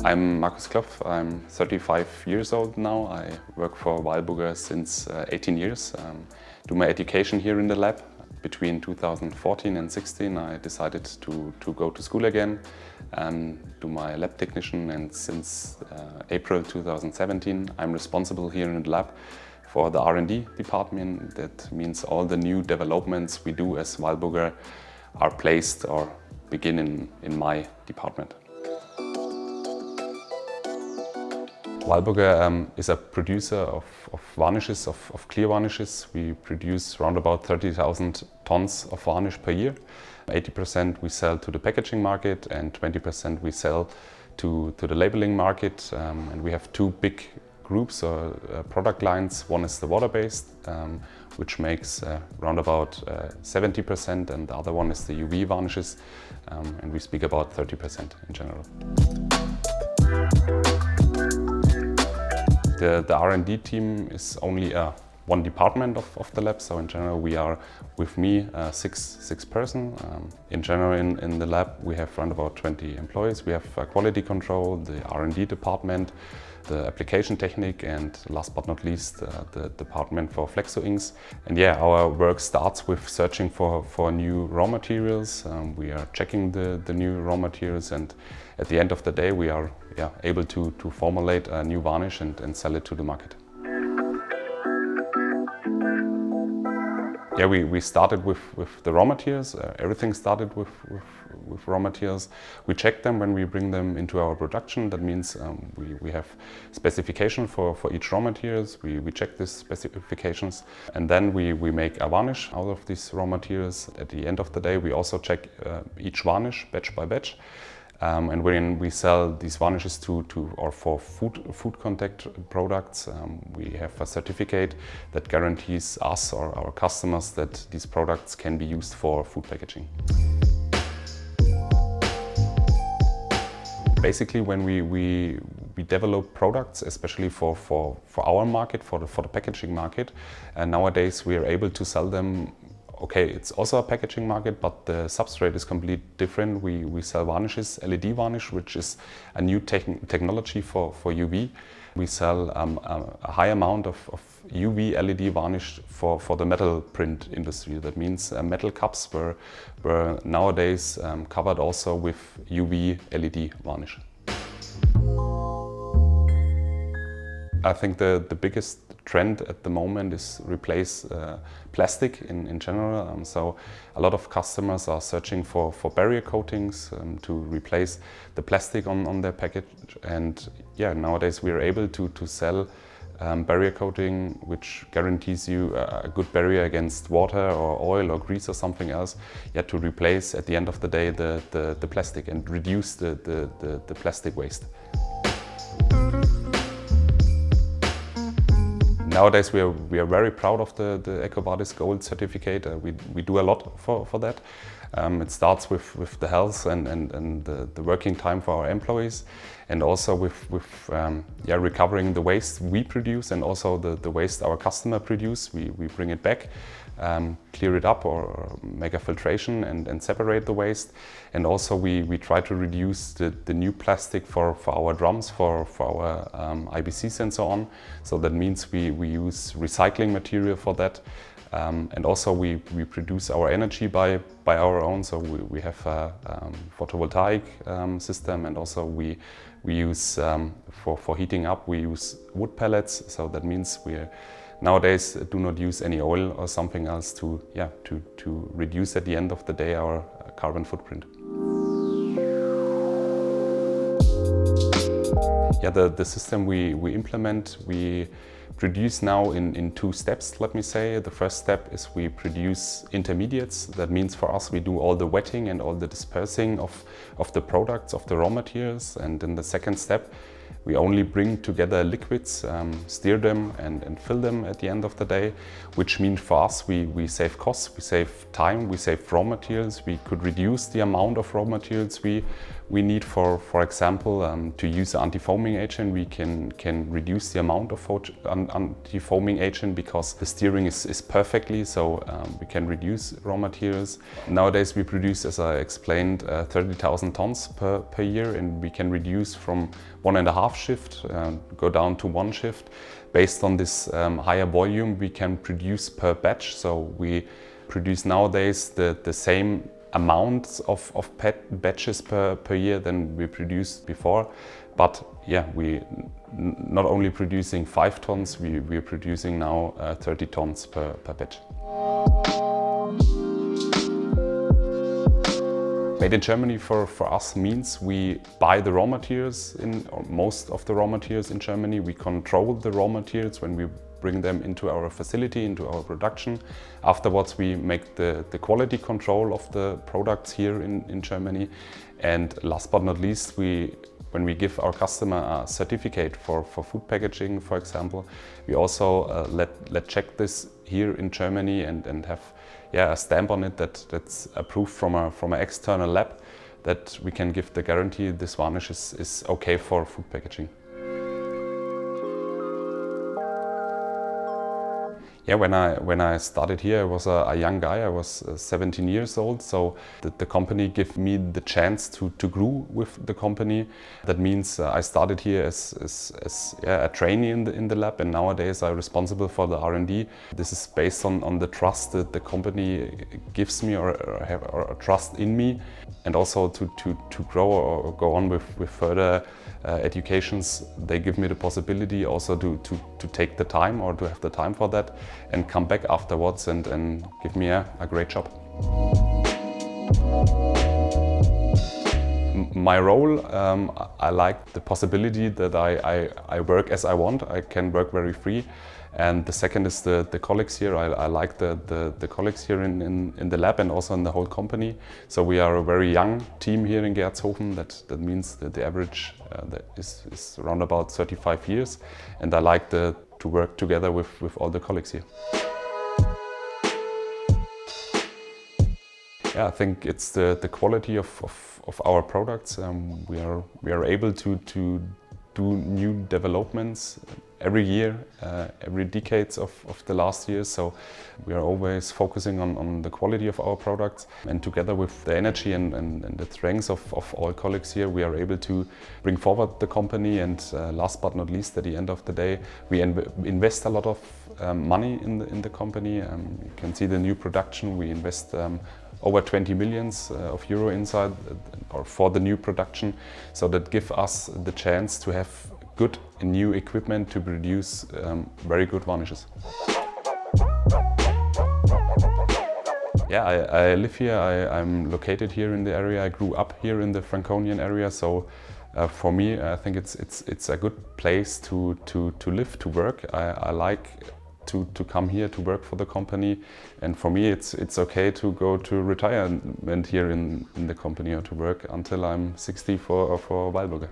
I'm Markus Klopf. I'm 35 years old now. I work for Weilburger since 18 years. Do my education here in the lab. Between 2014 and 16 I decided to go to school again and do my lab technician, and since April 2017 I'm responsible here in the lab for the R&D department. That means all the new developments we do as Weilburger are placed or begin in my department. Weilburger is a producer of varnishes, of clear varnishes. We produce around about 30,000 tons of varnish per year. 80% we sell to the packaging market and 20% we sell to the labeling market. And we have two big groups or product lines. One is the water-based, which makes around about 70%, and the other one is the UV varnishes, and we speak about 30% in general. The R&D team is only one department of the lab, so in general we are, with me, six person. In general in the lab we have around about 20 employees. We have quality control, the R&D department, the application technique, and last but not least the department for flexo inks. And yeah, our work starts with searching for new raw materials. We are checking the new raw materials, and at the end of the day we are able to formulate a new varnish and sell it to the market. Yeah, we started with the raw materials. Everything started with raw materials. We check them when we bring them into our production. That means we have specification for each raw materials. We check these specifications, and then we make a varnish out of these raw materials. At the end of the day we also check each varnish batch by batch. And when we sell these varnishes for food contact products, we have a certificate that guarantees us or our customers that these products can be used for food packaging. Basically, when we develop products, especially for our market, for the packaging market, and nowadays we are able to sell them. Okay, it's also a packaging market, but the substrate is completely different. We sell varnishes, LED varnish, which is a new technology for UV. We sell a high amount of UV LED varnish for the metal print industry. That means metal cups were nowadays covered also with UV LED varnish. I think the biggest trend at the moment is replace plastic in general. So a lot of customers are searching for barrier coatings to replace the plastic on their package. And yeah, nowadays we are able to sell barrier coating which guarantees you a good barrier against water or oil or grease or something else, to replace at the end of the day the plastic and reduce the plastic waste. Nowadays we are very proud of the EcoVadis Gold certificate. We do a lot for that. It starts with the health and the working time for our employees, and also with recovering the waste we produce and also the waste our customer produce. We bring it back, clear it up or make a filtration and separate the waste. And also we try to reduce the new plastic for our drums, for our IBCs and so on. So that means we use recycling material for that. And also we produce our energy by our own. So we have a photovoltaic system, and also we use for heating up we use wood pellets. So that means we nowadays do not use any oil or something else to reduce at the end of the day our carbon footprint. Yeah, the system we implement, we produce now in two steps, let me say. The first step is we produce intermediates. That means for us we do all the wetting and all the dispersing of the products, of the raw materials. And in the second step we only bring together liquids, steer them and fill them at the end of the day, which means for us we save costs, we save time, we save raw materials. We could reduce the amount of raw materials we we need, for example, to use an anti-foaming agent, we can reduce the amount of anti-foaming agent because the steering is perfectly, so we can reduce raw materials. Nowadays we produce, as I explained, 30,000 tons per year, and we can reduce from 1.5 shift, go down to 1 shift. Based on this higher volume we can produce per batch, so we produce nowadays the same amounts of batches per year than we produced before. But yeah, we not only producing 5 tons, we're producing now 30 tons per batch. Made in Germany for us means we buy the raw materials, or most of the raw materials in Germany. We control the raw materials when we bring them into our facility, into our production. Afterwards we make the quality control of the products here in Germany. And last but not least, when we give our customer a certificate for food packaging, for example, we also let check this here in Germany and have a stamp on it that's approved from an external lab, that we can give the guarantee this varnish is okay for food packaging. Yeah, when I started here, I was a young guy. I was 17 years old, so the company gave me the chance to grow with the company. That means I started here as a trainee in the lab, and nowadays I'm responsible for the R&D. This is based on the trust that the company gives me or trust in me, and also to grow or go on with further educations. They give me the possibility also to take the time, or to have the time for that, and come back afterwards and give me a great job. My role, I like the possibility that I work as I want. I can work very free. And the second is the colleagues here. I like the colleagues here in the lab and also in the whole company. So we are a very young team here in Geretshofen. That means that the average is around about 35 years. And I like to work together with all the colleagues here. Yeah, I think it's the quality of our products. We are able to do new developments every year, every decades of the last years. So we are always focusing on the quality of our products, and together with the energy and the strengths of all colleagues here, we are able to bring forward the company. And last but not least, at the end of the day, we invest a lot of money in the company. You can see the new production. We invest over 20 millions of euro inside or for the new production. So that gives us the chance to have good new equipment to produce very good varnishes. Yeah, I live here. I'm located here in the area. I grew up here in the Franconian area. So for me, I think it's a good place to live, to work. I like to come here to work for the company, and for me it's okay to go to retirement here in the company or to work until I'm 60 for Weilburger.